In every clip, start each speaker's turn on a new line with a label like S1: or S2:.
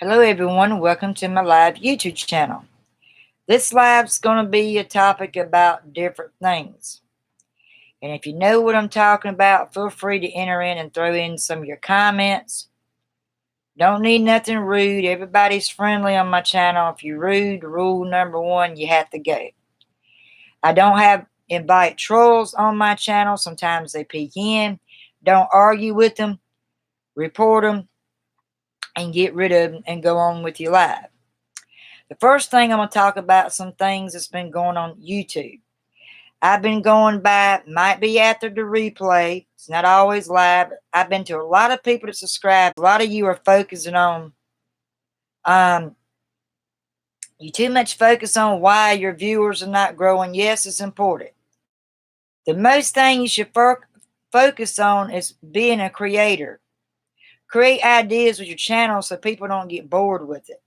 S1: Hello everyone, welcome to my live YouTube channel. This live's going to be a topic about different things. And if you know what I'm talking about, feel free to enter in and throw in some of your comments. Don't need nothing rude. Everybody's friendly on my channel. If you're rude, rule number one, you have to go. I don't have invite trolls on my channel. Sometimes they peek in. Don't argue with them. Report them and get rid of them and go on with your live. The first thing I'm going to talk about some things that's been going on YouTube. I've been going by, might be after the replay. It's not always live. I've been to a lot of people that subscribe. A lot of you are focusing on, you too much focus on why your viewers are not growing. Yes, it's important. The most thing you should focus on is being a creator. Create ideas with your channel so people don't get bored with it.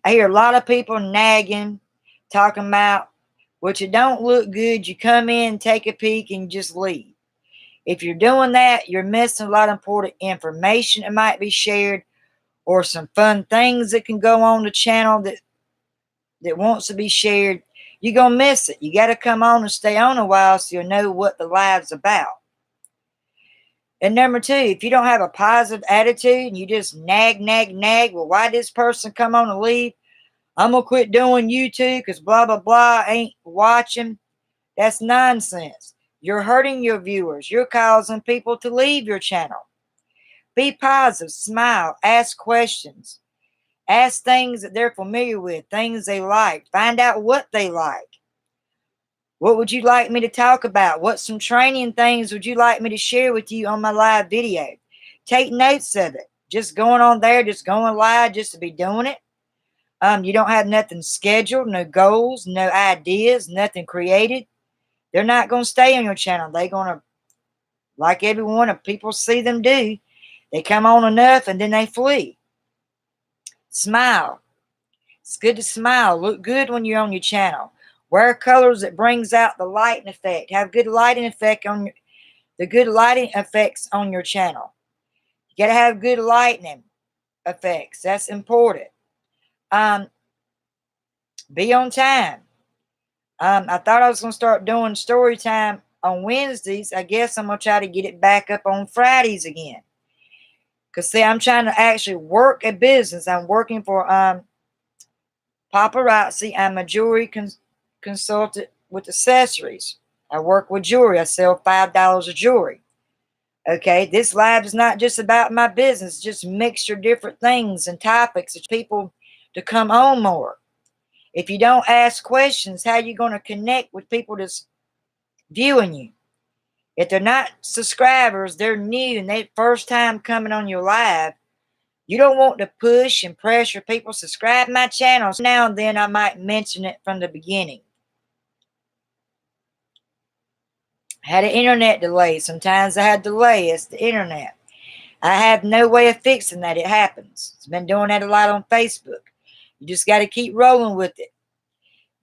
S1: I hear a lot of people nagging, talking about, well, you don't look good. You come in, take a peek, and just leave. If you're doing that, you're missing a lot of important information that might be shared or some fun things that can go on the channel that wants to be shared. You're going to miss it. You got to come on and stay on a while so you'll know what the live's about. And number two, if you don't have a positive attitude and you just nag, well, why did this person come on and leave? I'm going to quit doing YouTube because blah, blah, blah, ain't watching. That's nonsense. You're hurting your viewers. You're causing people to leave your channel. Be positive. Smile. Ask questions. Ask things that they're familiar with, things they like. Find out what they like. What would you like me to talk about? What some training things would you like me to share with you on my live video? Take notes of it. Just going on there, just going live, just to be doing it. You don't have nothing scheduled, no goals, no ideas, nothing created. They're not going to stay on your channel. They're going to, like everyone of people see them do, they come on enough and then they flee. Smile. It's good to smile. Look good when you're on your channel. Wear colors that brings out the lighting effect. Have good lighting effect on the good lighting effects on your channel. You got to have good lighting effects. That's important. Be on time. I thought I was going to start doing story time on Wednesdays. I guess I'm going to try to get it back up on Fridays again. Because, see, I'm trying to actually work a business. I'm working for paparazzi. I'm a jewelry consultant with accessories. I work with jewelry. I sell $5 of jewelry. Okay, this live is not just about my business. Just mixture different things and topics for people to come on more. If you don't ask questions, how are you going to connect with people that's viewing you? If they're not subscribers, they're new and they first time coming on your live, you don't want to push and pressure people. Subscribe my channel. Now and then I might mention it from the beginning. I had an internet delay. Sometimes I had delay. It's the internet. I have no way of fixing that. It happens. It's been doing that a lot on Facebook. You just got to keep rolling with it.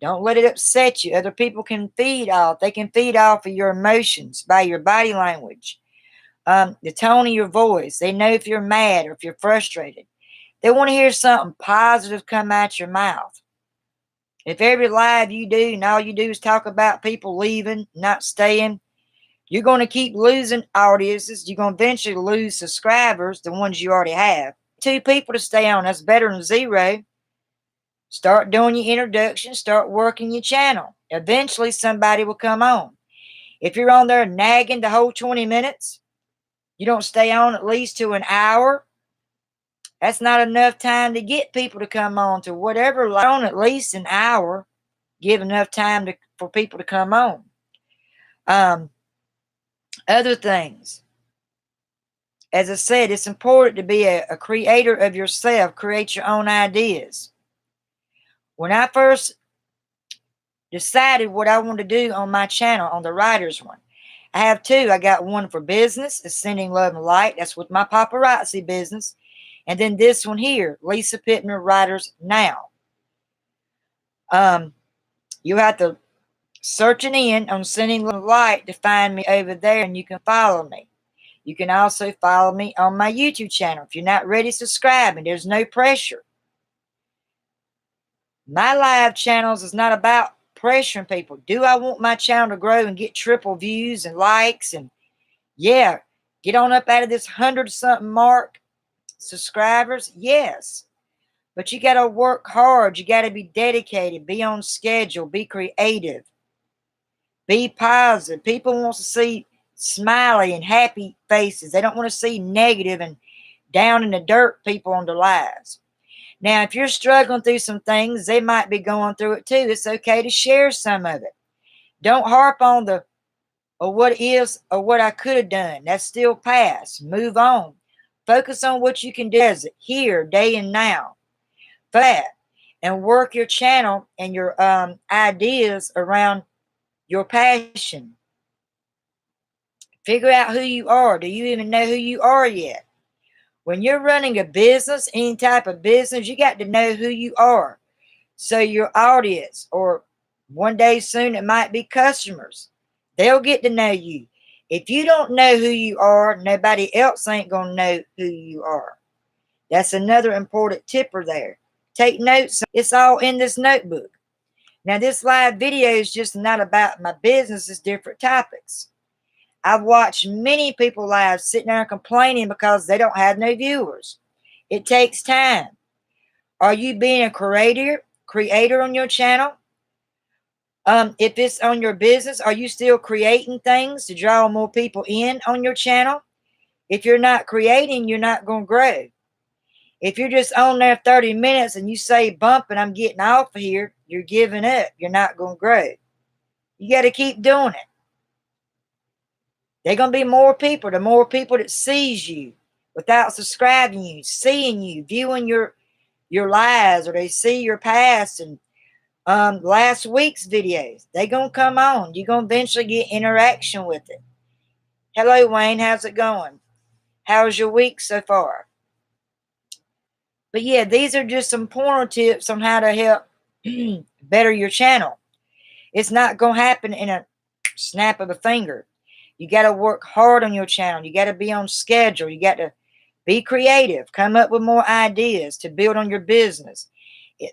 S1: Don't let it upset you. Other people can feed off. They can feed off of your emotions by your body language, the tone of your voice. They know if you're mad or if you're frustrated. They want to hear something positive come out your mouth. If every live you do and all you do is talk about people leaving, not staying, you're going to keep losing audiences. You're going to eventually lose subscribers, the ones you already have. 2 people to stay on. That's better than 0. Start doing your introduction. Start working your channel. Eventually, somebody will come on. If you're on there nagging the whole 20 minutes, you don't stay on at least to an hour, that's not enough time to get people to come on to whatever. On at least an hour, give enough time for people to come on. Other things. As I said, it's important to be a creator of yourself. Create your own ideas. When I first decided what I wanted to do on my channel, on the writers one, I have 2. I got one for business, Ascending Love and Light. That's with my paparazzi business. And then this one here, Lisa Pittman Writers Now. You have to search it in on Sending Love and Light to find me over there, and you can follow me. You can also follow me on my YouTube channel. If you're not ready to subscribe, and there's no pressure. My live channels is not about pressuring people. Do I want my channel to grow and get triple views and likes? And yeah, get on up out of this 100-something mark subscribers? Yes. But you got to work hard. You got to be dedicated. Be on schedule. Be creative. Be positive. People want to see smiley and happy faces. They don't want to see negative and down in the dirt people on their lives. Now, if you're struggling through some things, they might be going through it too. It's okay to share some of it. Don't harp on the or what is or what I could have done. That's still past. Move on. Focus on what you can do as here, day and now. That and work your channel and your ideas around your passion. Figure out who you are. Do you even know who you are yet? When you're running a business, any type of business, you got to know who you are. So your audience, or one day soon it might be customers, they'll get to know you. If you don't know who you are, nobody else ain't going to know who you are. That's another important tipper there. Take notes. It's all in this notebook. Now, this live video is just not about my business. It's different topics. I've watched many people live sitting there complaining because they don't have no viewers. It takes time. Are you being a creator on your channel? If it's on your business, are you still creating things to draw more people in on your channel? If you're not creating, you're not going to grow. If you're just on there 30 minutes and you say bump and I'm getting off of here, you're giving up. You're not going to grow. You got to keep doing it. There are going to be more people. The more people that sees you without subscribing you, seeing you, viewing your lives, or they see your past and last week's videos, they going to come on. You're going to eventually get interaction with it. Hello, Wayne. How's it going? How's your week so far? But yeah, these are just some pointer tips on how to help better your channel. It's not going to happen in a snap of a finger. You got to work hard on your channel. You got to be on schedule. You got to be creative. Come up with more ideas to build on your business.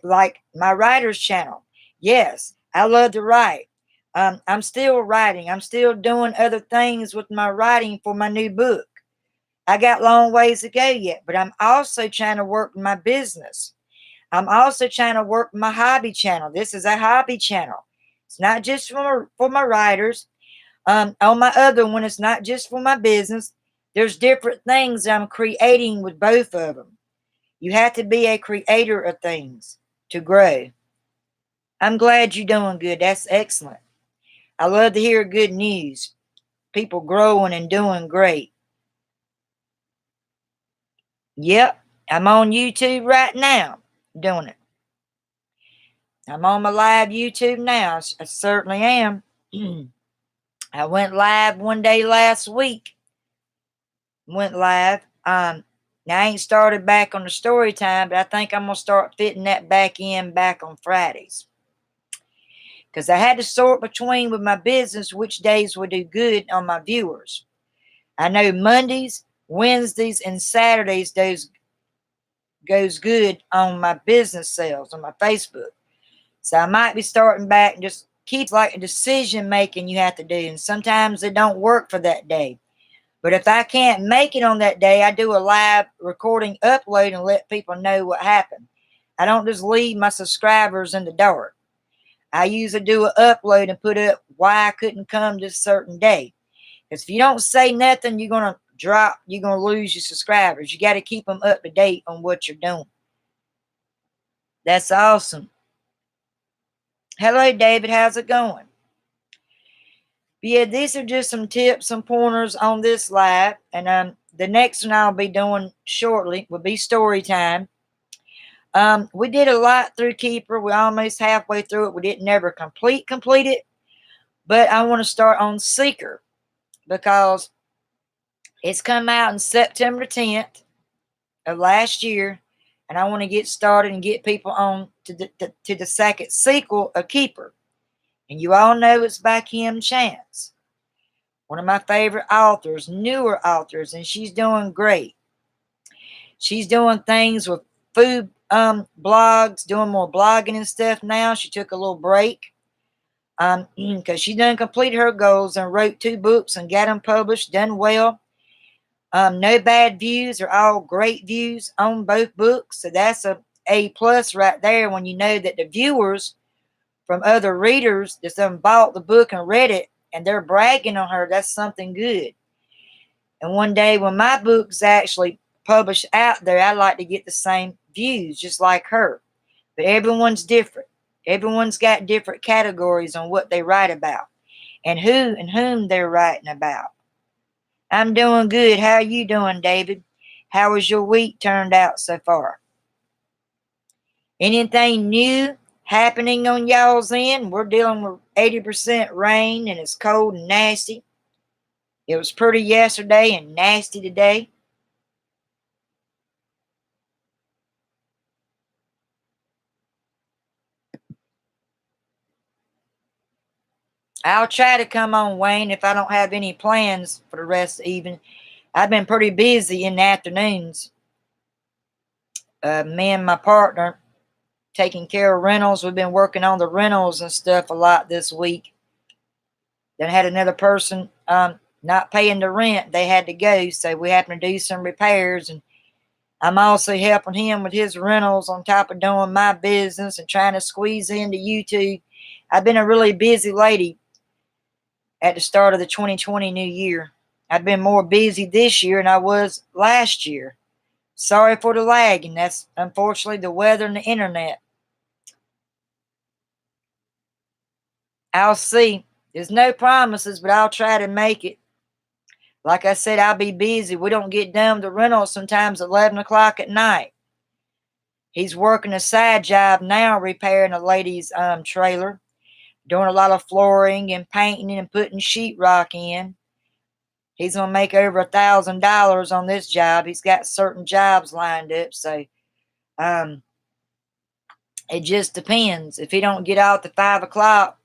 S1: Like my writer's channel. Yes, I love to write. I'm still writing. I'm still doing other things with my writing for my new book. I got long ways to go yet, but I'm also trying to work my business. I'm also trying to work my hobby channel. This is a hobby channel. It's not just for my writers. On my other one, it's not just for my business. There's different things I'm creating with both of them. You have to be a creator of things to grow. I'm glad you're doing good. That's excellent. I love to hear good news. People growing and doing great. Yep, I'm on YouTube right now doing it. I'm on my live YouTube now. I certainly am. I went live one day last week. Went live. Now I ain't started back on the story time, but I think I'm gonna start fitting that back on Fridays. Because I had to sort between with my business which days would do good on my viewers. I know Mondays, Wednesdays, and Saturdays goes good on my business sales on my Facebook. So I might be starting back and just keep like a decision making you have to do. And sometimes it don't work for that day. But if I can't make it on that day, I do a live recording upload and let people know what happened. I don't just leave my subscribers in the dark. I usually do an upload and put up why I couldn't come this certain day. Because if you don't say nothing, you're going to lose your subscribers. You got to keep them up to date on what you're doing. That's awesome. Hello, David. How's it going? But yeah, these are just some tips, some pointers on this live. And the next one I'll be doing shortly will be story time. We did a lot through Keeper. We're almost halfway through it. We didn't never complete it. But I want to start on Seeker because it's come out in September 10th of last year. And I want to get started and get people on to the second sequel of Keeper. And you all know it's by Kim Chance. one of my favorite authors, newer authors, and she's doing great. She's doing things with food blogs, doing more blogging and stuff now. She took a little break because she done completed her goals and wrote 2 books and got them published, done well. No bad views, are all great views on both books. So that's a plus right there when you know that the viewers from other readers that done bought the book and read it and they're bragging on her. That's something good. And one day when my book's actually published out there, I'd like to get the same views just like her. But everyone's different. Everyone's got different categories on what they write about and who and whom they're writing about. I'm doing good. How are you doing, David? How has your week turned out so far? Anything new happening on y'all's end? We're dealing with 80% rain and it's cold and nasty. It was pretty yesterday and nasty today. I'll try to come on, Wayne, if I don't have any plans for the rest of the evening. I've been pretty busy in the afternoons. Me and my partner taking care of rentals. We've been working on the rentals and stuff a lot this week. Then had another person not paying the rent. They had to go, so we happened to do some repairs. And I'm also helping him with his rentals on top of doing my business and trying to squeeze into YouTube. I've been a really busy lady at the start of the 2020 new year. I've been more busy this year than I was last year. Sorry for the lag, and that's unfortunately the weather and the internet. I'll see. There's no promises, but I'll try to make it. Like I said, I'll be busy. We don't get done with the rentals sometimes at 11 o'clock at night. He's working a side job now, repairing a lady's trailer, doing a lot of flooring and painting and putting sheetrock in. He's going to make over $1,000 on this job. He's got certain jobs lined up, so it just depends. If he don't get out to 5 o'clock,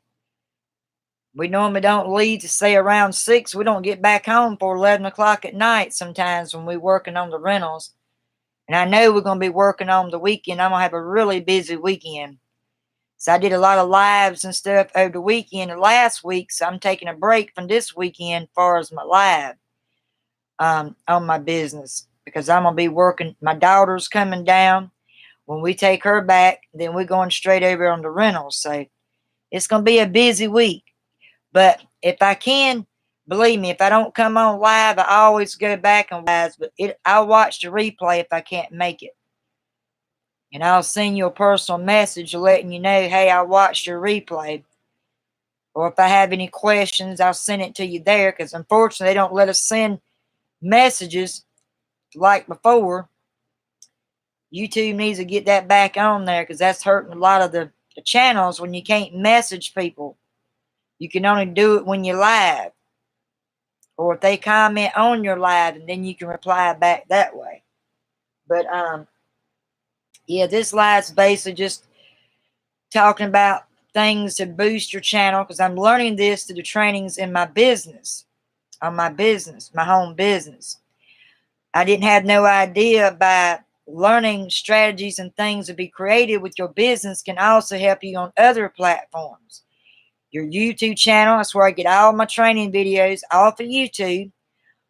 S1: we normally don't leave to say around 6. We don't get back home for 11 o'clock at night sometimes when we're working on the rentals. And I know we're going to be working on the weekend. I'm going to have a really busy weekend. So I did a lot of lives and stuff over the weekend and last week. So I'm taking a break from this weekend as far as my live on my business. Because I'm going to be working. My daughter's coming down. When we take her back, then we're going straight over on the rentals. So it's going to be a busy week. But if I can, believe me, if I don't come on live, I always go back on lives. But I'll watch the replay if I can't make it. And I'll send you a personal message letting you know, hey, I watched your replay. Or if I have any questions, I'll send it to you there. Because unfortunately, they don't let us send messages like before. YouTube needs to get that back on there because that's hurting a lot of the channels when you can't message people. You can only do it when you're live. Or if they comment on your live and then you can reply back that way. But yeah, this live's basically just talking about things to boost your channel because I'm learning this through the trainings in my business. On my business, my home business. I didn't have no idea by learning strategies and things to be creative with your business can also help you on other platforms. Your YouTube channel, that's where I get all my training videos off of YouTube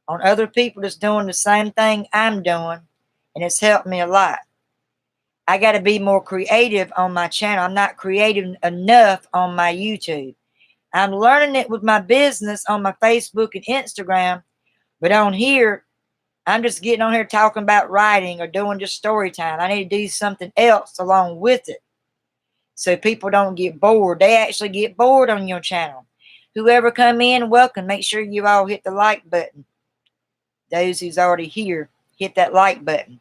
S1: on other people that's doing the same thing I'm doing, and it's helped me a lot. I got to be more creative on my channel. I'm not creative enough on my YouTube. I'm learning it with my business on my Facebook and Instagram, but on here, I'm just getting on here talking about writing or doing just story time. I need to do something else along with it so people don't get bored. They actually get bored on your channel. Whoever come in, welcome. Make sure you all hit the like button. Those who's already here, hit that like button.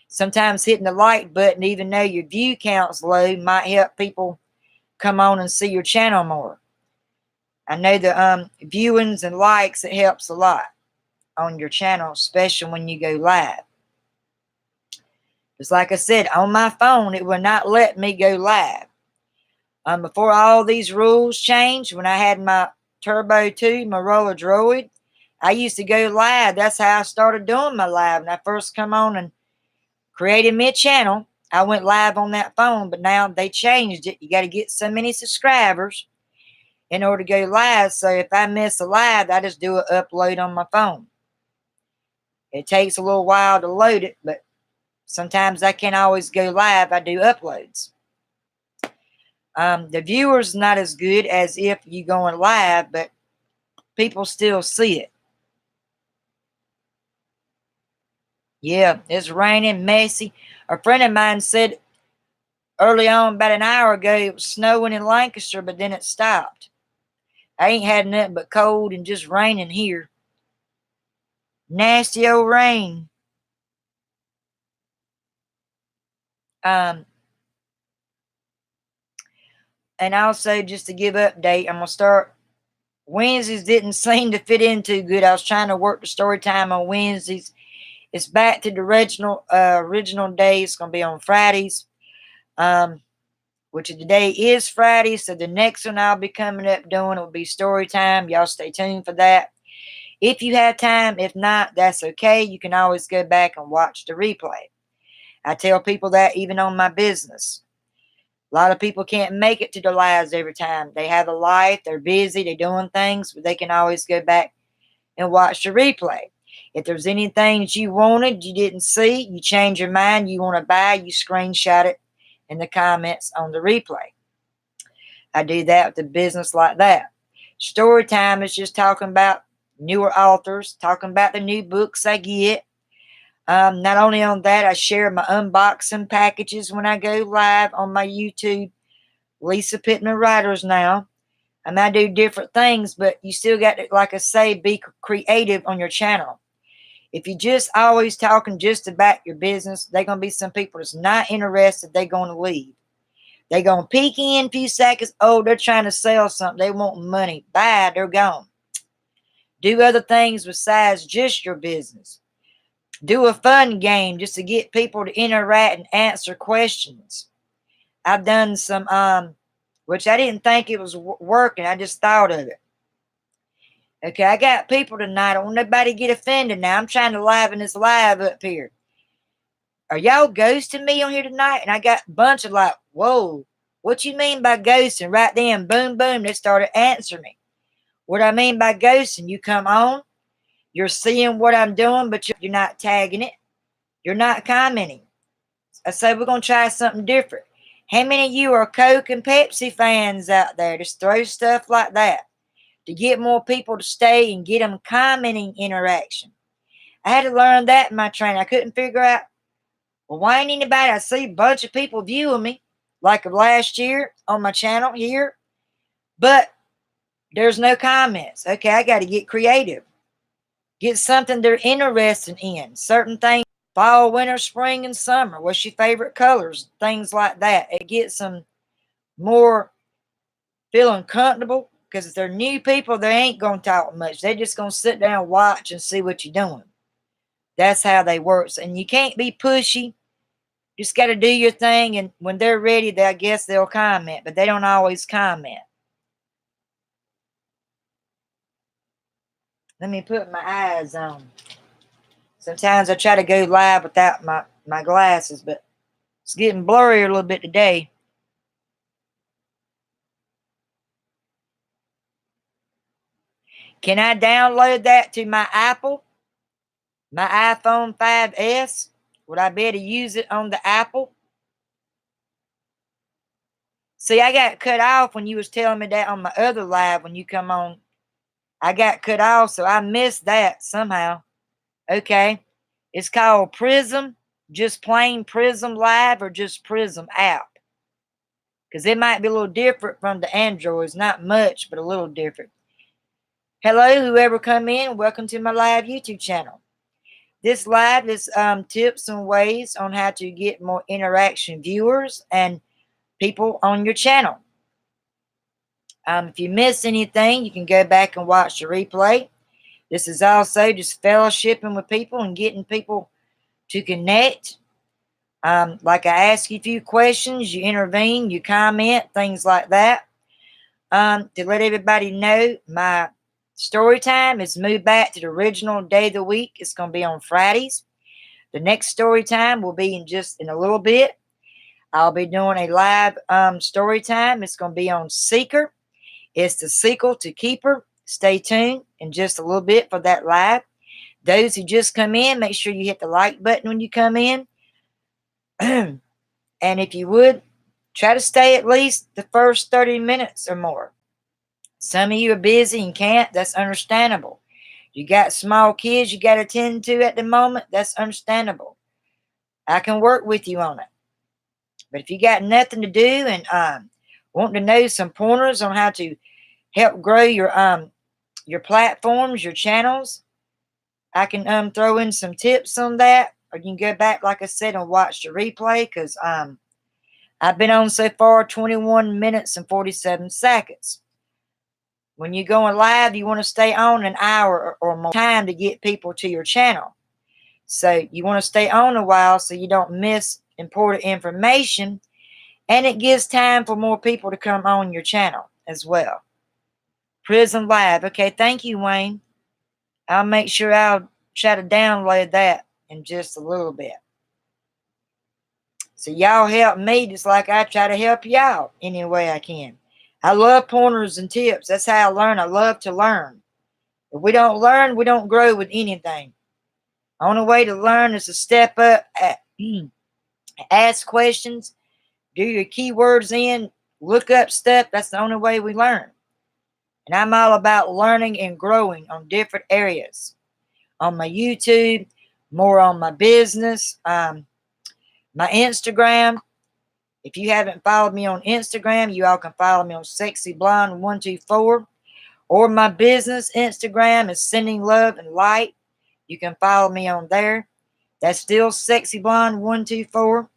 S1: Sometimes hitting the like button, even though your view count's low, might help people come on and see your channel more. I know the viewings and likes, it helps a lot on your channel, especially when you go live. Just like I said, on my phone, it will not let me go live. Before all these rules changed, when I had my Turbo 2, my Roller Droid, I used to go live. That's how I started doing my live. When I first come on and created me a channel, I went live on that phone, but now they changed it. You got to get so many subscribers in order to go live. So if I miss a live, I just do an upload on my phone. It takes a little while to load it, but sometimes I can't always go live. I do uploads. The viewers not as good as if you going live, but people still see it. Yeah, it's raining, messy. A friend of mine said early on, about an hour ago, it was snowing in Lancaster, but then it stopped. I ain't had nothing but cold and just raining here. Nasty old rain. And also, just to give update, I'm going to start. Wednesdays didn't seem to fit in too good. I was trying to work the story time on Wednesdays. It's back to the original day. It's going to be on Fridays, which today is Friday. So the next one I'll be coming up doing will be story time. Y'all stay tuned for that. If you have time, if not, that's okay. You can always go back and watch the replay. I tell people that even on my business. A lot of people can't make it to their lives every time. They have a life, they're busy, they're doing things, but they can always go back and watch the replay. If there's anything that you wanted, you didn't see, you change your mind, you want to buy, you screenshot it in the comments on the replay. I do that with the business like that. Story time is just talking about newer authors, talking about the new books I get. Not only on that, I share my unboxing packages when I go live on my YouTube, Lisa Pittman Writers now. I do different things, but you still got to, like I say, be creative on your channel. If you're just always talking just about your business, they're going to be some people that's not interested. They're going to leave. They're going to peek in a few seconds. Oh, they're trying to sell something. They want money. Bye, they're gone. Do other things besides just your business. Do a fun game just to get people to interact and answer questions. I've done some, which I didn't think it was working. I just thought of it. Okay, I got people tonight. I don't want nobody to get offended now. I'm trying to liven this live up here. Are y'all ghosting me on here tonight? And I got a bunch of like, whoa, what you mean by ghosting? Right then, boom, boom, they started answering me. What I mean by ghosting, you come on, you're seeing what I'm doing, but you're not tagging it. You're not commenting. I say we're going to try something different. How many of you are Coke and Pepsi fans out there? Just throw stuff like that to get more people to stay and get them commenting interaction. I had to learn that in my training. I couldn't figure out, well, why ain't anybody? I see a bunch of people viewing me, like last year on my channel here, but there's no comments. Okay, I got to get creative. Get something they're interested in. Certain things, fall, winter, spring, and summer. What's your favorite colors? Things like that. It gets them more feeling comfortable, because if they're new people, they ain't going to talk much. They're just going to sit down and watch and see what you're doing. That's how they work. And you can't be pushy. Just got to do your thing, and when they're ready, I guess they'll comment, but they don't always comment. Let me put my eyes on. Sometimes I try to go live without my glasses, but it's getting blurry a little bit today. Can I download that to my Apple? My iPhone 5S? Would I be able to use it on the Apple? See, I got cut off when you was telling me that on my other live when you come on. I got cut off, so I missed that somehow. Okay. It's called Prism. Just plain Prism Live or just Prism app. Because it might be a little different from the Androids. Not much, but a little different. Hello, whoever come in. Welcome to my live YouTube channel. This live is tips and ways on how to get more interaction viewers and people on your channel. If you miss anything, you can go back and watch the replay. This is also just fellowshipping with people and getting people to connect. Like I ask you a few questions, you intervene, you comment, things like that. To let everybody know, my story time is moved back to the original day of the week. It's going to be on Fridays. The next story time will be in a little bit. I'll be doing a live story time. It's going to be on Seeker. It's the sequel to Keeper. Stay tuned in just a little bit for that live. Those who just come in, make sure you hit the like button when you come in. And if you would, try to stay at least the first 30 minutes or more. Some of you are busy and can't. That's understandable. You got small kids you got to attend to at the moment. That's understandable. I can work with you on it. But if you got nothing to do and want to know some pointers on how to help grow your platforms, your channels, I can throw in some tips on that. Or you can go back, like I said, and watch the replay, because I've been on so far 21 minutes and 47 seconds. When you're going live, you want to stay on an hour or more time to get people to your channel. So you want to stay on a while so you don't miss important information, and it gives time for more people to come on your channel as well. Prison Live. Okay, thank you, Wayne. I'll make sure I'll try to download that in just a little bit. So y'all help me just like I try to help y'all any way I can. I love pointers and tips. That's how I learn. I love to learn. If we don't learn, we don't grow with anything. The only way to learn is to step up, ask questions, do your keywords in, look up stuff. That's the only way we learn. And I'm all about learning and growing on different areas. On my YouTube, more on my business, my Instagram. If you haven't followed me on Instagram, you all can follow me on SexyBlonde124. Or my business Instagram is Sending Love and Light. You can follow me on there. That's still SexyBlonde124.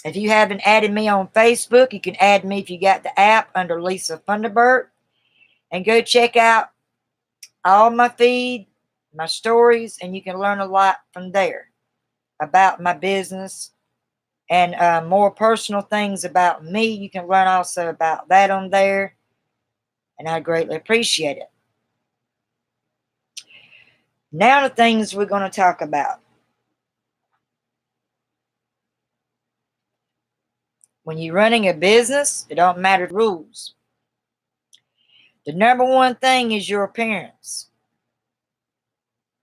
S1: If you haven't added me on Facebook, you can add me if you got the app under Lisa Thunderbird. And go check out all my feed, my stories, and you can learn a lot from there about my business and more personal things about me. You can learn also about that on there, and I greatly appreciate it. Now the things we're going to talk about. When you're running a business, it don't matter the rules. The number one thing is your appearance.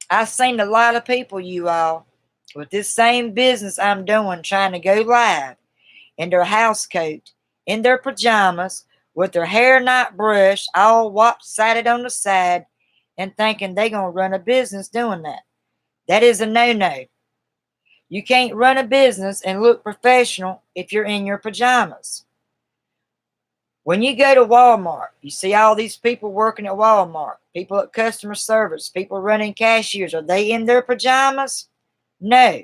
S1: I've seen a lot of people, you all, with this same business I'm doing, trying to go live in their house coat, in their pajamas, with their hair not brushed, all lopsided on the side, and thinking they're going to run a business doing that. That is a no-no. You can't run a business and look professional if you're in your pajamas. When you go to Walmart, you see all these people working at Walmart, people at customer service, people running cashiers. Are they in their pajamas? No.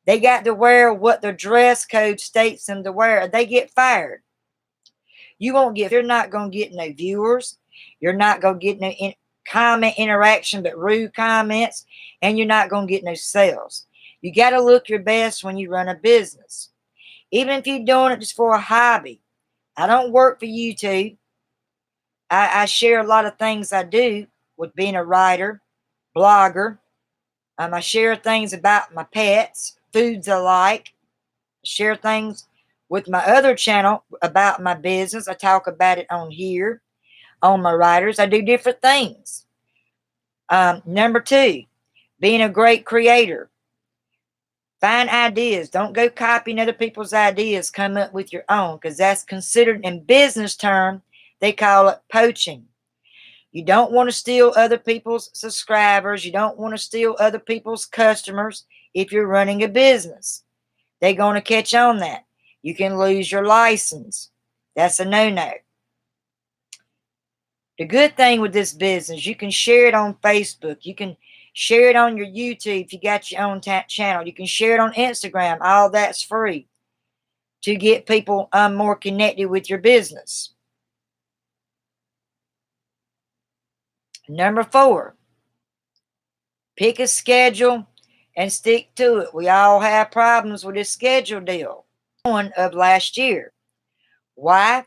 S1: They got to wear what their dress code states them to wear. They get fired. You're not going to get no viewers. You're not going to get no comment interaction but rude comments. And you're not going to get no sales. You got to look your best when you run a business. Even if you're doing it just for a hobby. I don't work for YouTube. I share a lot of things I do with being a writer, blogger. I share things about my pets, foods I like. I share things with my other channel about my business. I talk about it on here, on my writers. I do different things. Number two, being a great creator. Find ideas. Don't go copying other people's ideas. Come up with your own, because that's considered, in business term, they call it poaching. You don't want to steal other people's subscribers. You don't want to steal other people's customers if you're running a business. They're going to catch on that. You can lose your license. That's a no-no. The good thing with this business, you can share it on Facebook. You can share it on your YouTube if you got your own channel. You can share it on Instagram. All that's free to get people more connected with your business. Number 4, pick a schedule and stick to it. We all have problems with this schedule deal. One of last year. Why?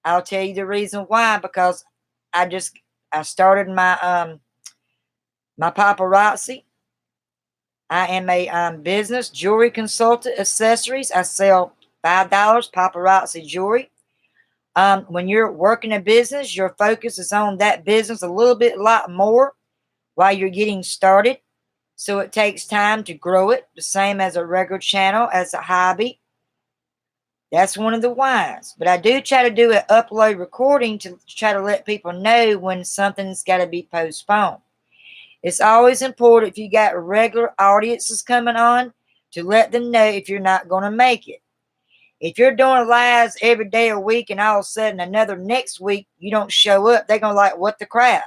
S1: I'll tell you the reason why. Because I just I started my paparazzi. I am a business jewelry consultant accessories. I sell $5 paparazzi jewelry. When you're working a business, your focus is on that business a little bit lot more while you're getting started. So it takes time to grow it, the same as a regular channel, as a hobby. That's one of the whys. But I do try to do an upload recording to try to let people know when something's got to be postponed. It's always important if you got regular audiences coming on to let them know if you're not going to make it. If you're doing lives every day a week and all of a sudden another next week you don't show up, they're going to like, what the crap?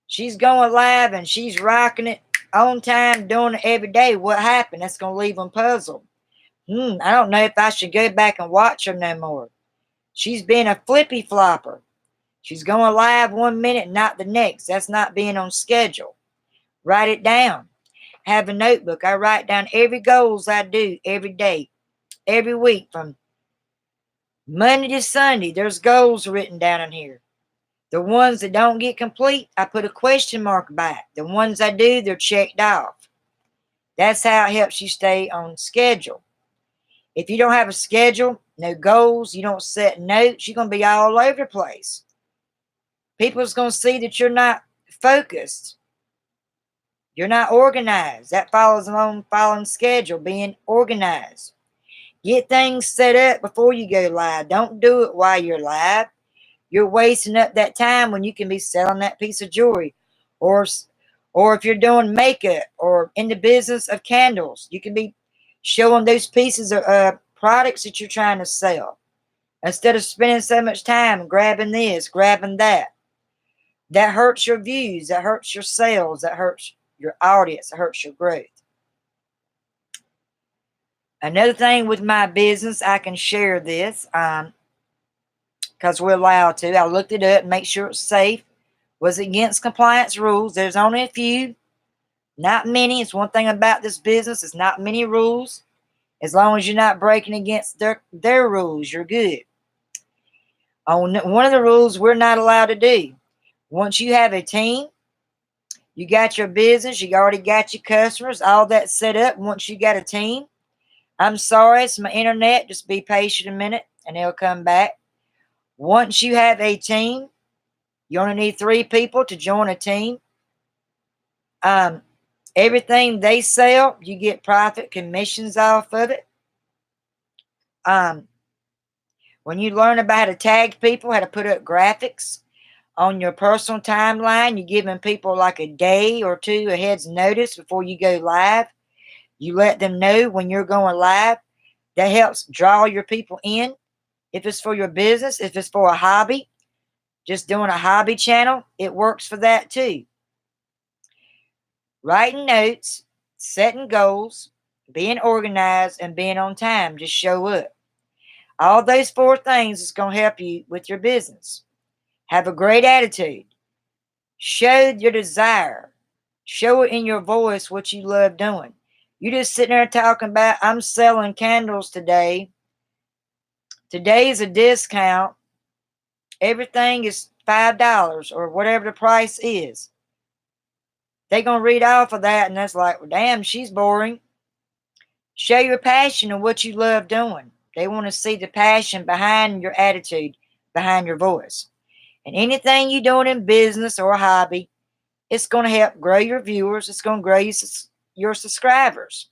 S1: She's going live and she's rocking it on time, doing it every day. What happened? That's going to leave them puzzled. I don't know if I should go back and watch her no more. She's being a flippy flopper. She's going live 1 minute, not the next. That's not being on schedule. Write it down. Have a notebook. I write down every goals I do every day, every week from Monday to Sunday. There's goals written down in here. The ones that don't get complete, I put a question mark by it. The ones I do, they're checked off. That's how it helps you stay on schedule. If you don't have a schedule, no goals, you don't set notes, you're going to be all over the place. People's going to see that you're not focused. You're not organized. That follows along following schedule, being organized. Get things set up before you go live. Don't do it while you're live. You're wasting up that time when you can be selling that piece of jewelry. Or if you're doing makeup or in the business of candles, you can be showing those pieces of products that you're trying to sell. Instead of spending so much time grabbing this, grabbing that. That hurts your views. That hurts your sales. That hurts your audience. That hurts your growth. Another thing with my business, I can share this because we're allowed to. I looked it up and make sure it's safe. Was against compliance rules. There's only a few, not many. It's one thing about this business. It's not many rules. As long as you're not breaking against their rules, you're good. On one of the rules we're not allowed to do. Once you have a team, you got your business, you already got your customers, all that set up. Once you got a team, I'm sorry, it's my internet. Just be patient a minute and it'll come back. Once you have a team, you only need 3 people to join a team. Everything they sell, you get profit commissions off of it. When you learn about how to tag people, how to put up graphics on your personal timeline, you're giving people like a day or 2 ahead's notice before you go live. You let them know when you're going live. That helps draw your people in. If it's for your business, if it's for a hobby, just doing a hobby channel, it works for that too. Writing notes, setting goals, being organized, and being on time. Just show up. All those 4 things is going to help you with your business. Have a great attitude. Show your desire. Show it in your voice what you love doing. You just sitting there talking about, I'm selling candles today. Today is a discount. Everything is $5 or whatever the price is. They're going to read off of that and that's like, well, damn, she's boring. Show your passion and what you love doing. They want to see the passion behind your attitude, behind your voice. And anything you're doing in business or a hobby, it's going to help grow your viewers. It's going to grow your subscribers.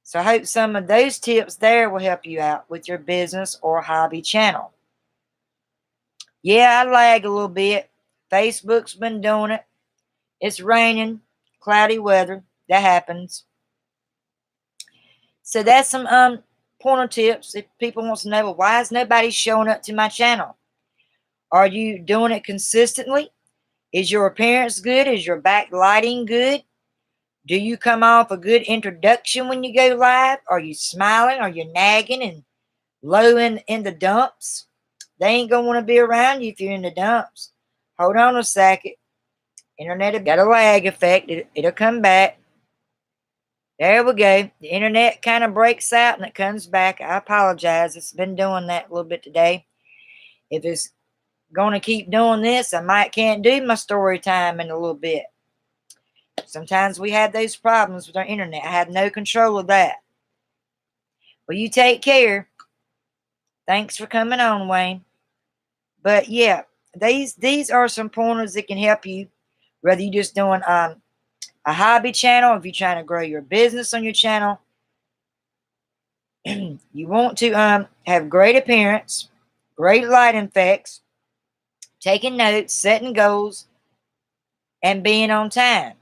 S1: So I hope some of those tips there will help you out with your business or hobby channel. Yeah, I lag a little bit. Facebook's been doing it. It's raining, cloudy weather. That happens. So that's some pointer tips. If people want to know, well, why is nobody showing up to my channel? Are you doing it consistently? Is your appearance good? Is your backlighting good? Do you come off a good introduction when you go live? Are you smiling? Are you nagging and low in the dumps? They ain't going to want to be around you if you're in the dumps. Hold on a second. Internet got a lag effect. It'll come back. There we go. The internet kind of breaks out and it comes back. I apologize. It's been doing that a little bit today. If it's going to keep doing this. I might can't do my story time in a little bit. Sometimes we have those problems with our internet. I have no control of that. Well, you take care. Thanks for coming on, Wayne. But yeah, these are some pointers that can help you, whether you're just doing a hobby channel, if you're trying to grow your business on your channel. You want to have great appearance, great light effects, taking notes, setting goals, and being on time.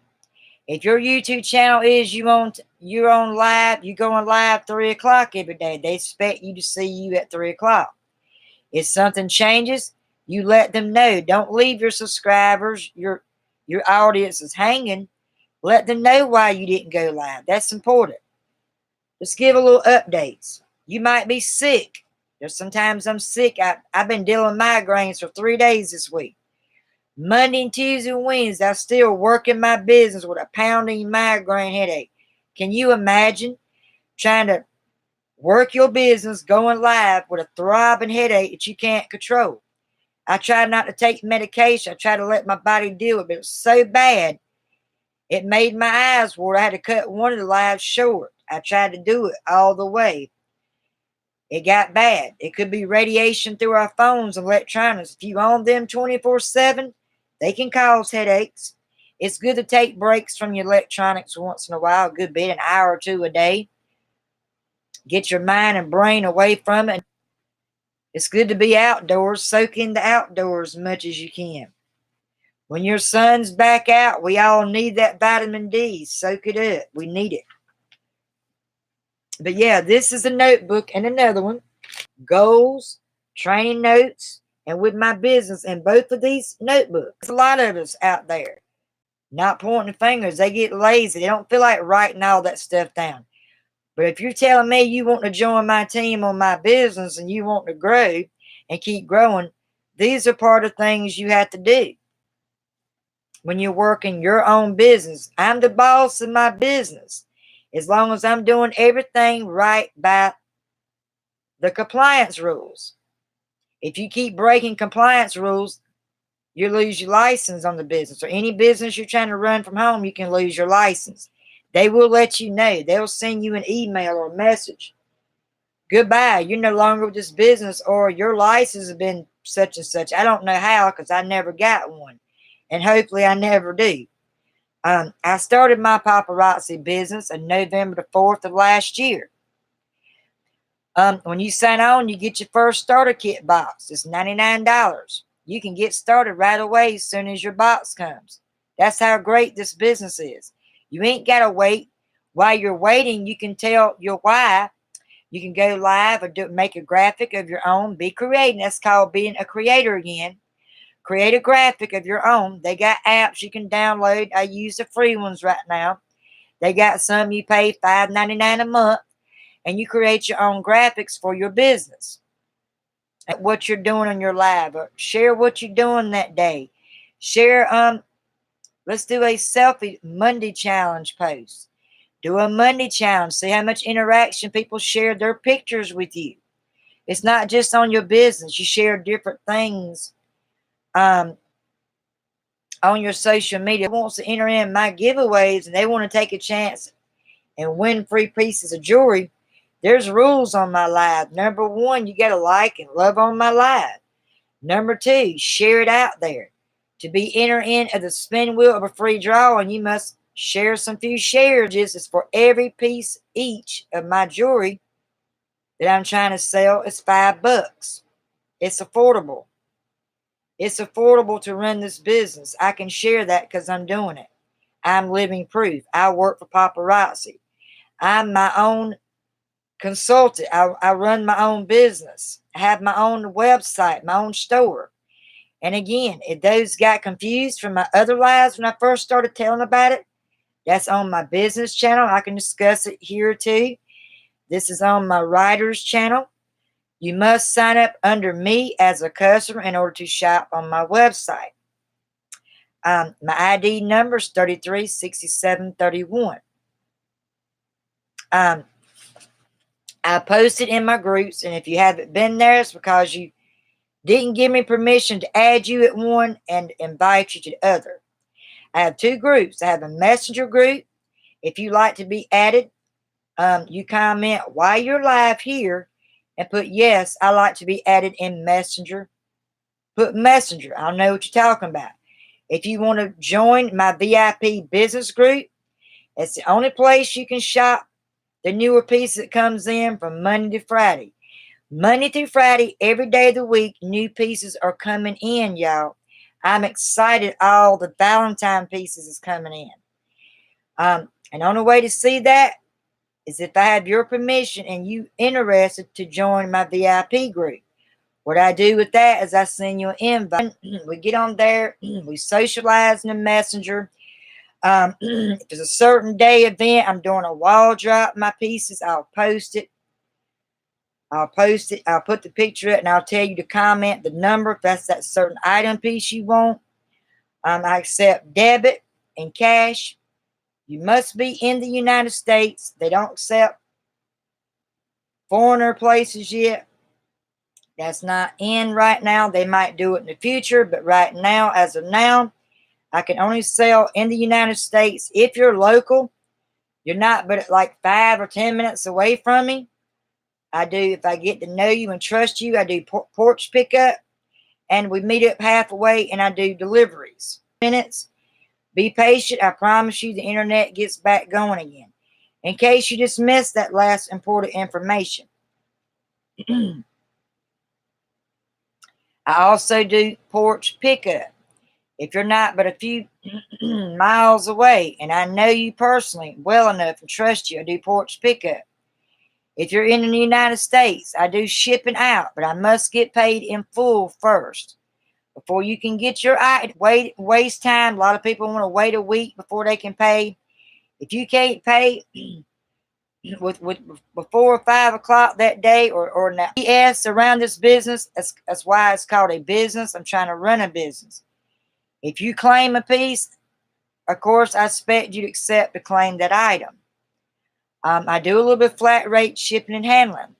S1: If your YouTube channel is you're on live, you're going live 3 o'clock every day, they expect you to see you at 3 o'clock. If something changes, you let them know. Don't leave your subscribers, your audience is hanging. Let them know why you didn't go live. That's important. Just give a little updates. You might be sick. There's sometimes I'm sick. I've been dealing with migraines for 3 days this week. Monday and Tuesday and Wednesday, I'm still working my business with a pounding migraine headache. Can you imagine trying to work your business going live with a throbbing headache that you can't control? I tried not to take medication. I tried to let my body deal with it. It was so bad, it made my eyes water. I had to cut one of the lives short. I tried to do it all the way. It got bad. It could be radiation through our phones and electronics. If you own them 24/7, they can cause headaches. It's good to take breaks from your electronics once in a while, a good bit, an hour or two a day. Get your mind and brain away from it. It's good to be outdoors. Soak in the outdoors as much as you can. When your sun's back out, we all need that vitamin D. Soak it up. We need it. But yeah, this is a notebook and another one. Goals, training notes, and with my business in both of these notebooks. There's a lot of us out there not pointing fingers. They get lazy. They don't feel like writing all that stuff down. But if you're telling me you want to join my team on my business and you want to grow and keep growing, these are part of things you have to do. When you're working your own business, I'm the boss of my business. As long as I'm doing everything right by the compliance rules. If you keep breaking compliance rules, you lose your license on the business. Or any business you're trying to run from home, you can lose your license. They will let you know. They'll send you an email or a message. Goodbye. You're no longer with this business, or your license has been such and such. I don't know how, because I never got one. And hopefully I never do. I started my paparazzi business on November the 4th of last year. When you sign on, you get your first starter kit box. It's $99. You can get started right away as soon as your box comes. That's how great this business is. You ain't got to wait. While you're waiting, you can tell your why. You can go live or make a graphic of your own. Be creative. That's called being a creator again. Create a graphic of your own. They got apps you can download. I use the free ones right now. They got some you pay $5.99 a month, and you create your own graphics for your business. What you're doing on your live, or share what you're doing that day. Share. Let's do a selfie Monday challenge post. Do a Monday challenge. See how much interaction people share their pictures with you. It's not just on your business. You share different things on your social media. Wants to enter in my giveaways and they want to take a chance and win free pieces of jewelry. There's rules on my live. Number 1, you got to like and love on my live. Number 2, share it out there. To be entered into the spin wheel of a free draw, and you must share some few shares. This is for every piece each of my jewelry that I'm trying to sell. It's $5. It's affordable. It's affordable to run this business. I can share that because I'm doing it. I'm living proof. I work for paparazzi. I'm my own consultant. I run my own business. I have my own website, my own store. And again, if those got confused from my other lives when I first started telling about it, that's on my business channel. I can discuss it here too. This is on my writer's channel. You must sign up under me as a customer in order to shop on my website. My ID number is 336731. I posted in my groups, and if you haven't been there, it's because you Didn't give me permission to add you at one and invite you to the other. I have two groups. I have a messenger group. If you like to be added, you comment while you're live here and put, yes, I like to be added in messenger. Put messenger. I don't know what you're talking about. If you want to join my VIP business group, it's the only place you can shop the newer piece that comes in from Monday to Friday. Monday through Friday, every day of the week, new pieces are coming in, y'all. I'm excited all the Valentine pieces is coming in. And the only way to see that is if I have your permission and you interested to join my VIP group. What I do with that is I send you an invite. We get on there. We socialize in the messenger. If it's a certain day event, I'm doing a wall drop my pieces. I'll post it. I'll put the picture up and I'll tell you to comment the number if that's that certain item piece you want. I accept debit and cash. You must be in the United States. They don't accept foreigner places yet. That's not in right now. They might do it in the future, but right now, as of now, I can only sell in the United States. If you're local, you're not but like 5 or 10 minutes away from me. If I get to know you and trust you, I do porch pickup, and we meet up halfway, and I do deliveries. Minutes. Be patient. I promise you the internet gets back going again. In case you just missed that last important information. I also do porch pickup. If you're not but a few miles away, and I know you personally well enough and trust you, I do porch pickup. If you're in the United States, I do shipping out, but I must get paid in full first. Before you can get your item, waste time. A lot of people want to wait a week before they can pay. If you can't pay with before 5 o'clock that day or now, BS around this business, that's why it's called a business. I'm trying to run a business. If you claim a piece, of course, I expect you to accept to claim that item. I do a little bit flat rate shipping and handling.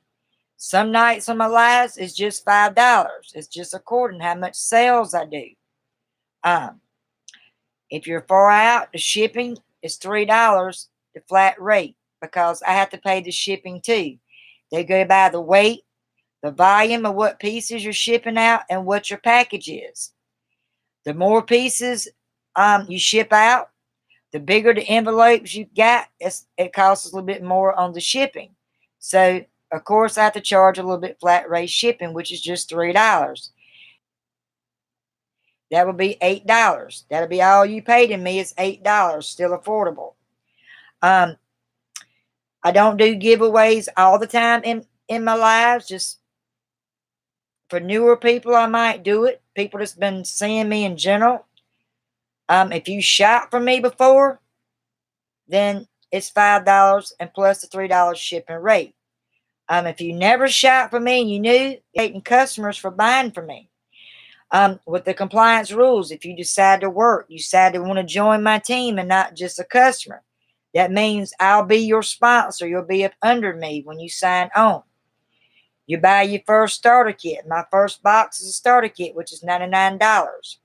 S1: Some nights on my lives it's just $5. It's just according to how much sales I do. If you're far out, the shipping is $3, the flat rate, because I have to pay the shipping too. They go by the weight, the volume of what pieces you're shipping out, and what your package is. The more pieces you ship out, the bigger the envelopes you got, it costs a little bit more on the shipping. So, of course, I have to charge a little bit flat rate shipping, which is just $3. That would be $8. That'll be all you pay to me is $8. Still affordable. I don't do giveaways all the time in my lives. Just for newer people, I might do it. People that's been seeing me in general. If you shop from me before, then it's $5 and plus the $3 shipping rate. If you never shop from me and you knew, getting customers for buying from me. With the compliance rules, if you decide to work, you decide to want to join my team and not just a customer, that means I'll be your sponsor. You'll be up under me when you sign on. You buy your first starter kit. My first box is a starter kit, which is $99.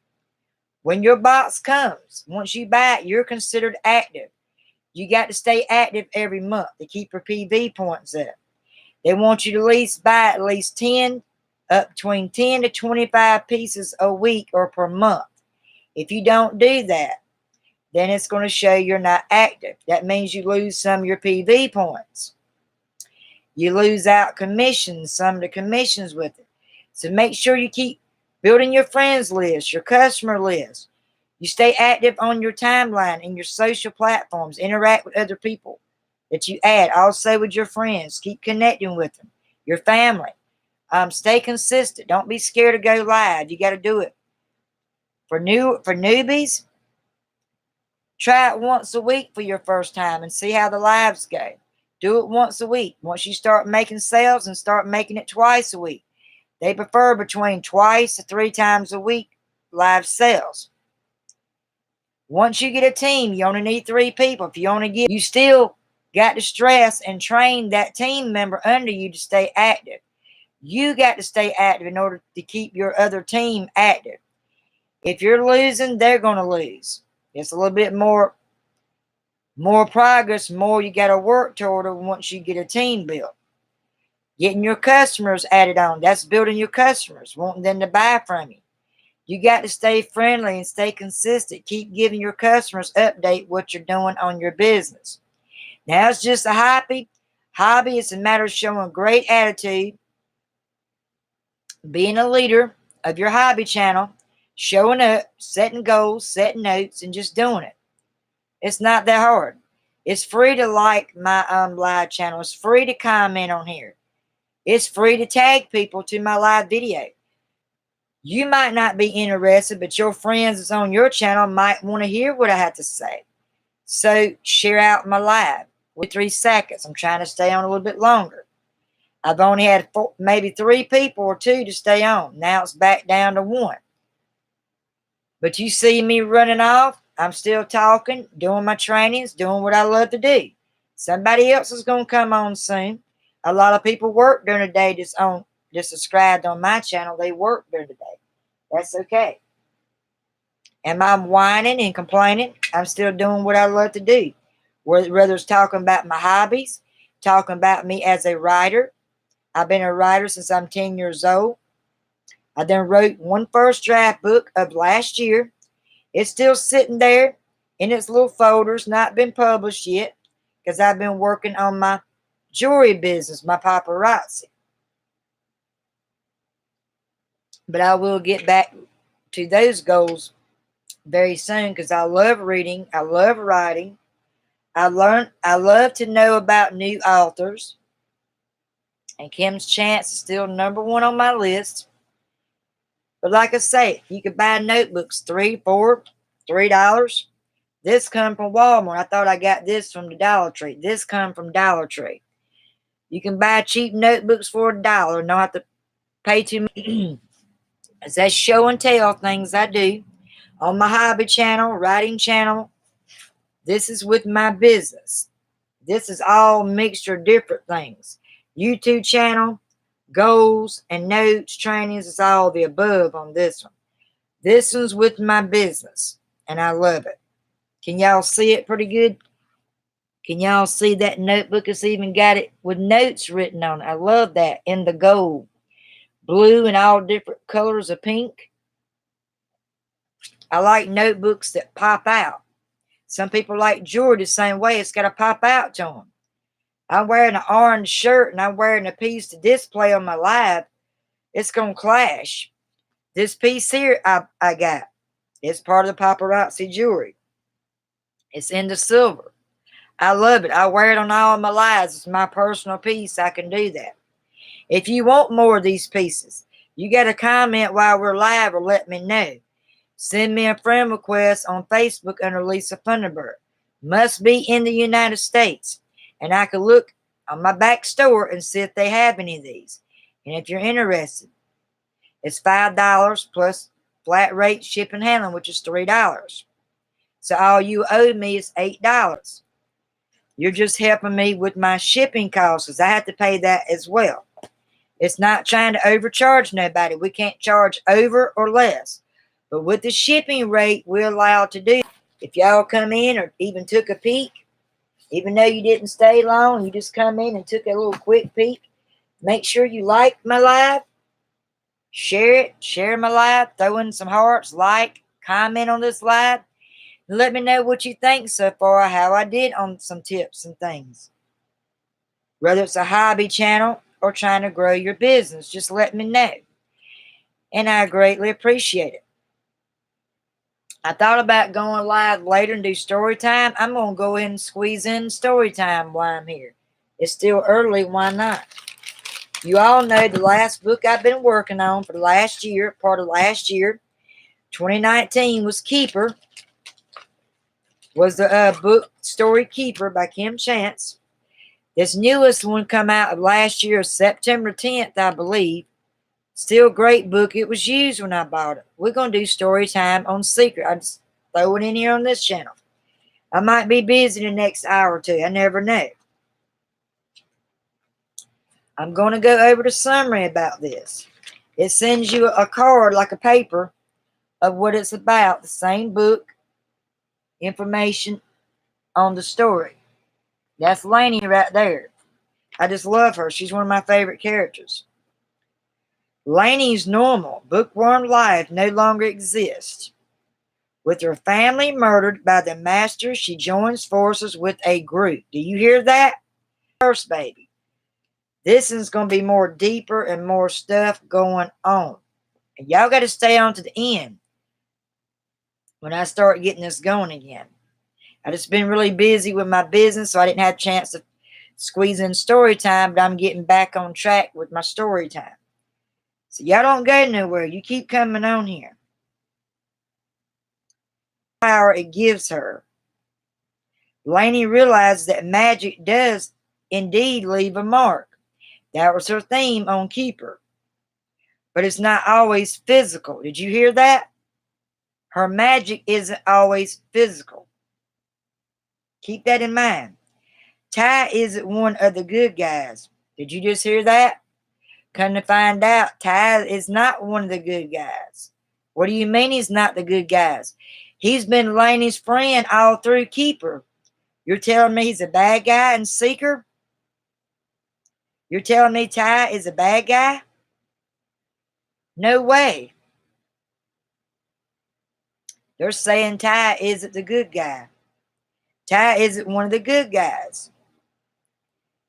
S1: When your box comes, once you buy it, you're considered active. You got to stay active every month to keep your PV points up. They want you to buy at least between 10 to 25 pieces a week or per month. If you don't do that, then it's going to show you're not active. That means you lose some of your PV points. You lose out commissions, some of the commissions with it. So make sure you keep building your friends list, your customer list. You stay active on your timeline and your social platforms. Interact with other people that you add. Also with your friends. Keep connecting with them. Your family. Stay consistent. Don't be scared to go live. You got to do it. For newbies, try it once a week for your first time and see how the lives go. Do it once a week. Once you start making sales, and start making it twice a week. They prefer between twice to 3 times a week live sales. Once you get a team, you only need 3 people. If you still got to stress and train that team member under you to stay active. You got to stay active in order to keep your other team active. If you're losing, they're going to lose. It's a little bit more progress, more you got to work toward it once you get a team built. Getting your customers added on. That's building your customers, wanting them to buy from you. You got to stay friendly and stay consistent. Keep giving your customers update what you're doing on your business. Now it's just a hobby. Hobby is a matter of showing great attitude, being a leader of your hobby channel, showing up, setting goals, setting notes, and just doing it. It's not that hard. It's free to like my live channel. It's free to comment on here. It's free to tag people to my live video. You might not be interested, but your friends that's on your channel might want to hear what I have to say. So share out my live with 3 seconds. I'm trying to stay on a little bit longer. I've only had maybe 3 people or 2 to stay on. Now it's back down to 1. But you see me running off. I'm still talking, doing my trainings, doing what I love to do. Somebody else is going to come on soon. A lot of people work during the day just subscribed on my channel. They work during the day. That's okay. Am I whining and complaining? I'm still doing what I love to do. Whether it's talking about my hobbies, talking about me as a writer. I've been a writer since I'm 10 years old. I then wrote one first draft book of last year. It's still sitting there in its little folders, not been published yet, because I've been working on my jewelry business, my paparazzi. But I will get back to those goals very soon because I love reading. I love writing. I love to know about new authors. And Kim's Chance is still #1 on my list. But like I say, you could buy notebooks $3, $4, $3. This come from Walmart. I thought I got this from the Dollar Tree. This come from Dollar Tree. You can buy cheap notebooks for $1. Not have to pay too much. That's show and tell things I do on my hobby channel, writing channel. This is with my business. This is all mixture of different things. YouTube channel, goals and notes, trainings, is all the above on this one. This one's with my business, and I love it. Can y'all see it pretty good? Can y'all see that notebook? It's even got it with notes written on it. I love that in the gold. Blue and all different colors of pink. I like notebooks that pop out. Some people like jewelry the same way. It's got to pop out to them. I'm wearing an orange shirt and I'm wearing a piece to display on my live. It's going to clash. This piece here I got. It's part of the paparazzi jewelry. It's in the silver. I love it. I wear it on all my lives. It's my personal piece. I can do that. If you want more of these pieces, you got to comment while we're live or let me know. Send me a friend request on Facebook under Lisa Funderburg. Must be in the United States. And I can look on my back store and see if they have any of these. And if you're interested, it's $5 plus flat rate shipping and handling, which is $3. So all you owe me is $8. You're just helping me with my shipping costs because I have to pay that as well. It's not trying to overcharge nobody. We can't charge over or less. But with the shipping rate, we're allowed to do. If y'all come in or even took a peek, even though you didn't stay long, you just come in and took a little quick peek, make sure you like my live, share it, share my live, throw in some hearts, like, comment on this live, and let me know what you think so far, how I did on some tips and things. Whether it's a hobby channel or trying to grow your business, just let me know. And I greatly appreciate it. I thought about going live later and do story time. I'm going to go ahead and squeeze in story time while I'm here. It's still early. Why not? You all know the last book I've been working on for the last year, part of last year, 2019, was Keeper. Was the book Story Keeper by Kim Chance. This newest one come out of last year, September 10th, I believe. Still a great book. It was used when I bought it. We're going to do story time on Secret. I just throw it in here on this channel. I might be busy the next hour or two. I never know. I'm going to go over the summary about this. It sends you a card, like a paper, of what it's about, the same book, information on the story. That's Lainey right there. I just love her. She's one of my favorite characters. Lainey's normal, bookworm life no longer exists. With her family murdered by the master, she joins forces with a group. Do you hear that? First, baby. This is going to be more deeper and more stuff going on. And y'all got to stay on to the end when I start getting this going again. I just been really busy with my business, so I didn't have a chance to squeeze in story time, but I'm getting back on track with my story time. So y'all don't go nowhere. You keep coming on here. Power it gives her. Lainey realized that magic does indeed leave a mark. That was her theme on Keeper. But it's not always physical. Did you hear that? Her magic isn't always physical. Keep that in mind. Ty isn't one of the good guys. Did you just hear that? Come to find out, Ty is not one of the good guys. What do you mean he's not the good guys? He's been Lainey's friend all through Keeper. You're telling me he's a bad guy in Seeker? You're telling me Ty is a bad guy? No way. They're saying Ty isn't the good guy. Ty isn't one of the good guys.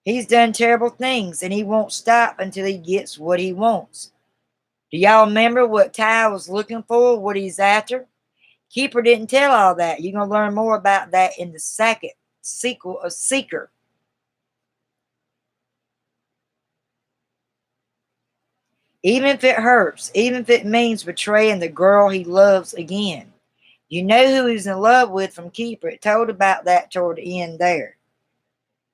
S1: He's done terrible things, and he won't stop until he gets what he wants. Do y'all remember what Ty was looking for, what he's after? Keeper didn't tell all that. You're going to learn more about that in the second sequel of Seeker. Even if it hurts, even if it means betraying the girl he loves again. You know who he's in love with from Keeper. It told about that toward the end there.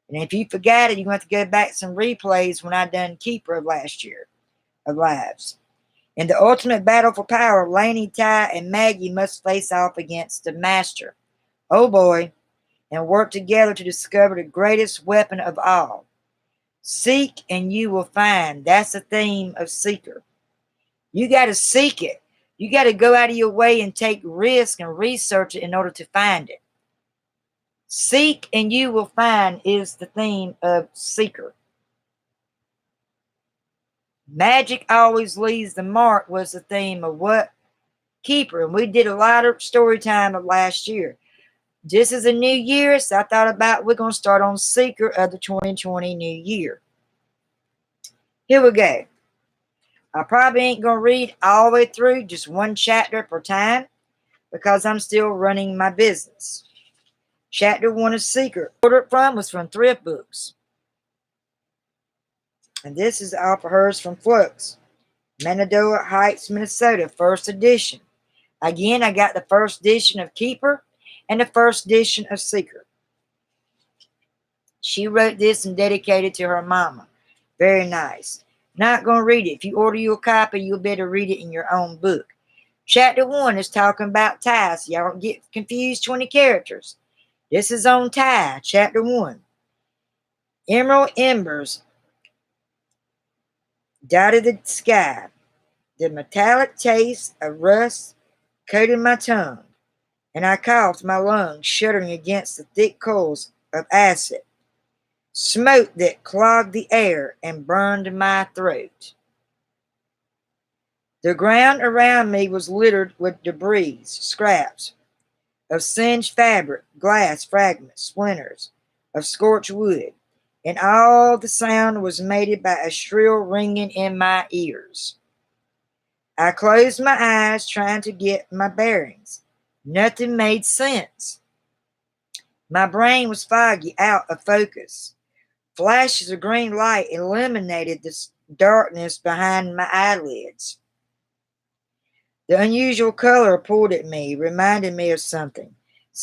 S1: And if you forgot it, you're going to have to go back some replays when I done Keeper of last year of Lives. In the ultimate battle for power, Lainey, Ty, and Maggie must face off against the Master. Oh boy. And work together to discover the greatest weapon of all. Seek and you will find. That's the theme of Seeker. You got to seek it. You got to go out of your way and take risk and research it in order to find it. Seek and you will find is the theme of Seeker. Magic always leaves the mark was the theme of what? Keeper. And we did a lot of story time of last year. This is a new year, so I thought about we're going to start on Seeker of the 2020 new year. Here we go. I probably ain't going to read all the way through, just one chapter per time, because I'm still running my business. Chapter 1 is Seeker. Ordered from was from Thrift Books. And this is off of hers from Flux. Manadora Heights, Minnesota, first edition. Again, I got the first edition of Keeper and the first edition of Seeker. She wrote this and dedicated to her mama. Very nice. Not going to read it. If you order you a copy, you'll be able to read it in your own book. Chapter 1 is talking about Ty, so y'all don't get confused 20 characters. This is on Ty, Chapter 1. Emerald embers dotted the sky. The metallic taste of rust coated my tongue, and I coughed, my lungs shuddering against the thick coals of acid. Smoke that clogged the air and burned my throat. The ground around me was littered with debris, scraps of singed fabric, glass fragments, splinters of scorched wood, and all the sound was mated by a shrill ringing in my ears. I closed my eyes, trying to get my bearings. Nothing made sense. My brain was foggy, out of focus. Flashes of green light illuminated the darkness behind my eyelids. The unusual color pulled at me, reminded me of something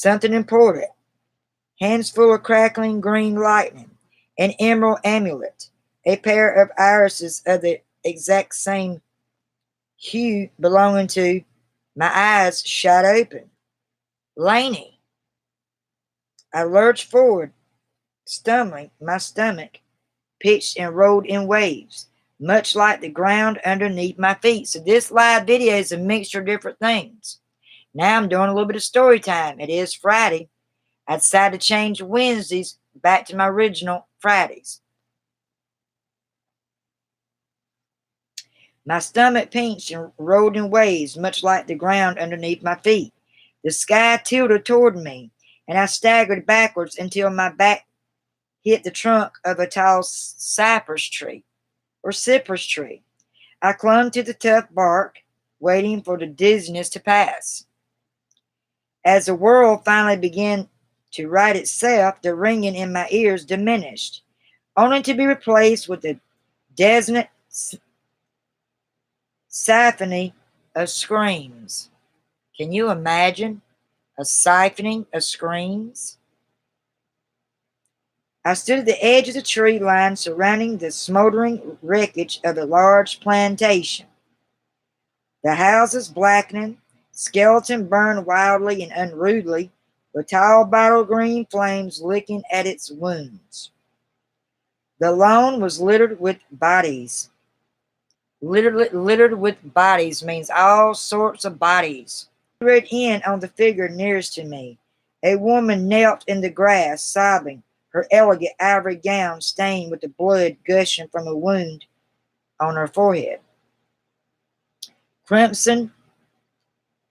S1: important. Hands full of crackling green lightning, an emerald amulet, a pair of irises of the exact same hue belonging to. My eyes shot open. Lainey. I lurched forward, stumbling, my stomach pitched and rolled in waves, much like the ground underneath my feet. So this live video is a mixture of different things. Now I'm doing a little bit of story time. It is Friday. I decided to change Wednesdays back to my original Fridays. My stomach pinched and rolled in waves, much like the ground underneath my feet. The sky tilted toward me, and I staggered backwards until my back hit the trunk of a tall cypress tree. I clung to the tough bark, waiting for the dizziness to pass. As the world finally began to right itself, the ringing in my ears diminished, only to be replaced with the dissonant symphony of screams. Can you imagine a siphoning of screams? I stood at the edge of the tree line surrounding the smoldering wreckage of a large plantation. The houses blackening, skeleton burned wildly and unruly, with tall bottle green flames licking at its wounds. The lawn was littered with bodies. Littered with bodies means all sorts of bodies. I read in on the figure nearest to me. A woman knelt in the grass, sobbing, her elegant ivory gown stained with the blood gushing from a wound on her forehead. Crimson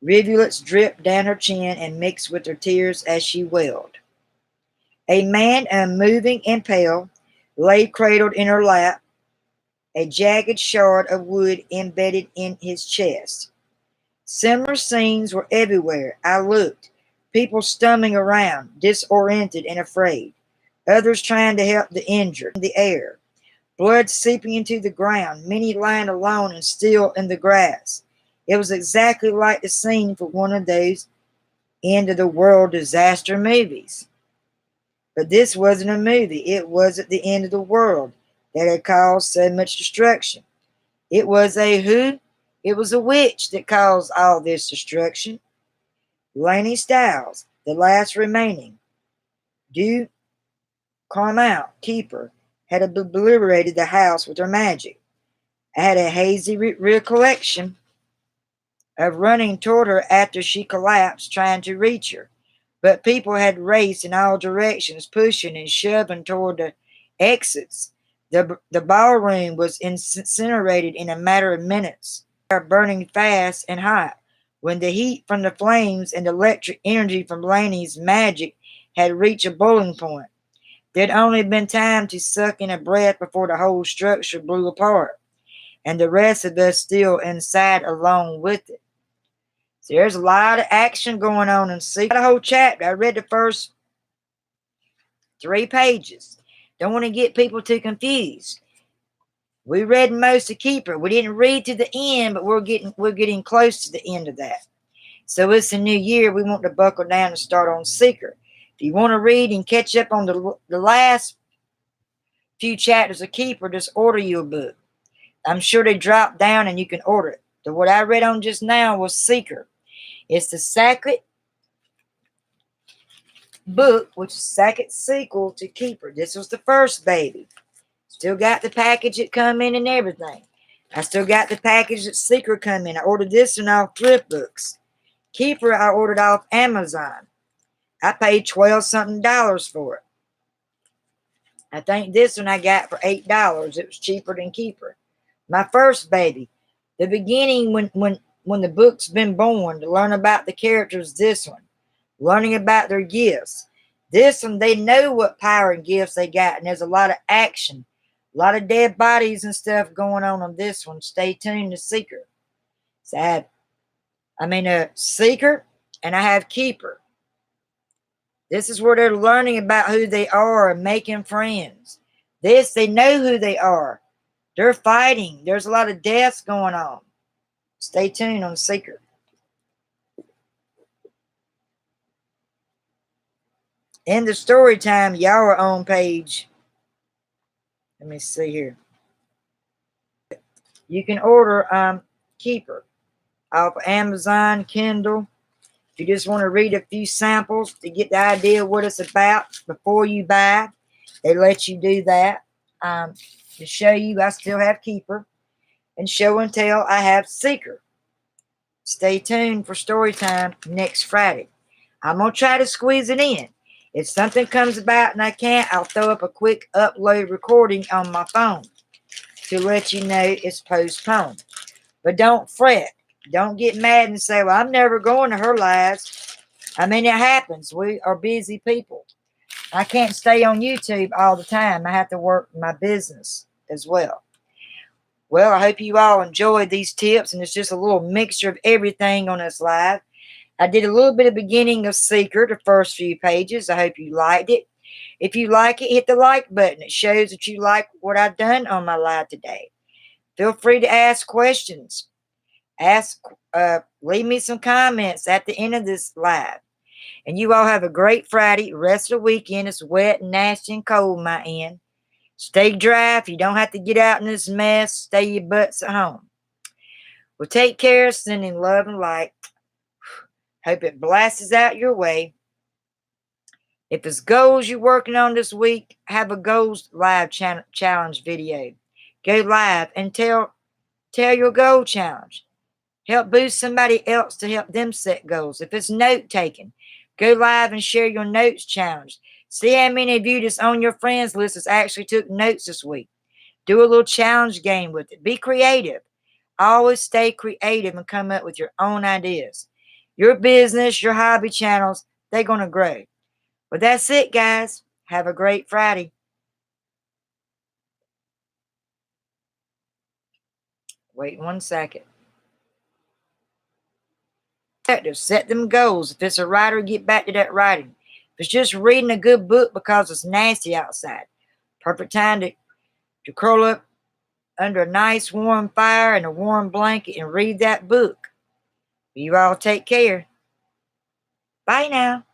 S1: rivulets dripped down her chin and mixed with her tears as she wailed. A man, unmoving and pale, lay cradled in her lap, a jagged shard of wood embedded in his chest. Similar scenes were everywhere. I looked, people stumbling around, disoriented and afraid, others trying to help the injured. In the air, blood seeping into the ground, many lying alone and still in the grass. It was exactly like the scene for one of those end-of-the-world disaster movies. But this wasn't a movie. It wasn't the end of the world that had caused so much destruction. It was a who? It was a witch that caused all this destruction. Laney Styles, the last remaining Du Carmel keeper, had obliterated the house with her magic. I had a hazy recollection of running toward her after she collapsed, trying to reach her. But people had raced in all directions, pushing and shoving toward the exits. The ballroom was incinerated in a matter of minutes, burning fast and hot. When the heat from the flames and electric energy from Laney's magic had reached a boiling point, there'd only been time to suck in a breath before the whole structure blew apart, and the rest of us still inside along with it. So there's a lot of action going on in Secret. The whole chapter. I read the first 3 pages. Don't want to get people too confused. We read most of Keeper. We didn't read to the end, but we're getting close to the end of that. So it's a new year. We want to buckle down and start on Seeker. If you want to read and catch up on the last few chapters of Keeper, just order you a book. I'm sure they drop down and you can order it. So what I read on just now was Seeker. It's the second book, which is the second sequel to Keeper. This was the first baby. Still got the package that come in and everything. I still got the package that Seeker come in. I ordered this one off Thrift Books. Keeper I ordered off Amazon. I paid $12-something for it. I think this one I got for $8. It was cheaper than Keeper. My first baby. The beginning when the book's been born, to learn about the characters, this one. Learning about their gifts. This one, they know what power and gifts they got, and there's a lot of action. A lot of dead bodies and stuff going on this one. Stay tuned to Seeker. So I have Seeker, and I have Keeper. This is where they're learning about who they are and making friends. This, they know who they are. They're fighting. There's a lot of deaths going on. Stay tuned on Seeker. In the story time, y'all are on page. Let me see here. You can order Keeper off Amazon, Kindle. If you just want to read a few samples to get the idea of what it's about before you buy, they let you do that. To show you I still have Keeper, and Show and Tell I have Seeker. Stay tuned for story time next Friday. I'm going to try to squeeze it in. If something comes about and I can't, I'll throw up a quick upload recording on my phone to let you know it's postponed. But don't fret. Don't get mad and say, well, I'm never going to her lives. I mean, it happens. We are busy people. I can't stay on YouTube all the time. I have to work my business as well. Well, I hope you all enjoyed these tips, and it's just a little mixture of everything on this live. I did a little bit of beginning of Seeker, the first few pages. I hope you liked it. If you like it, hit the like button. It shows that you like what I've done on my live today. Feel free to ask questions. Leave me some comments at the end of this live. And you all have a great Friday. Rest of the weekend. It's wet, nasty, and cold my end. Stay dry. If you don't have to get out in this mess, stay your butts at home. Well, take care. Sending love and light. Hope it blasts out your way. If it's goals you're working on this week, have a goals live challenge video. Go live and tell your goal challenge. Help boost somebody else to help them set goals. If it's note taking, go live and share your notes challenge. See how many of you that's on your friends list has actually took notes this week. Do a little challenge game with it. Be creative. Always stay creative and come up with your own ideas. Your business, your hobby channels, they're going to grow. Well, that's it, guys. Have a great Friday. Wait 1 second. Set them goals. If it's a writer, get back to that writing. If it's just reading a good book because it's nasty outside, perfect time to curl up under a nice warm fire and a warm blanket and read that book. You all take care. Bye now.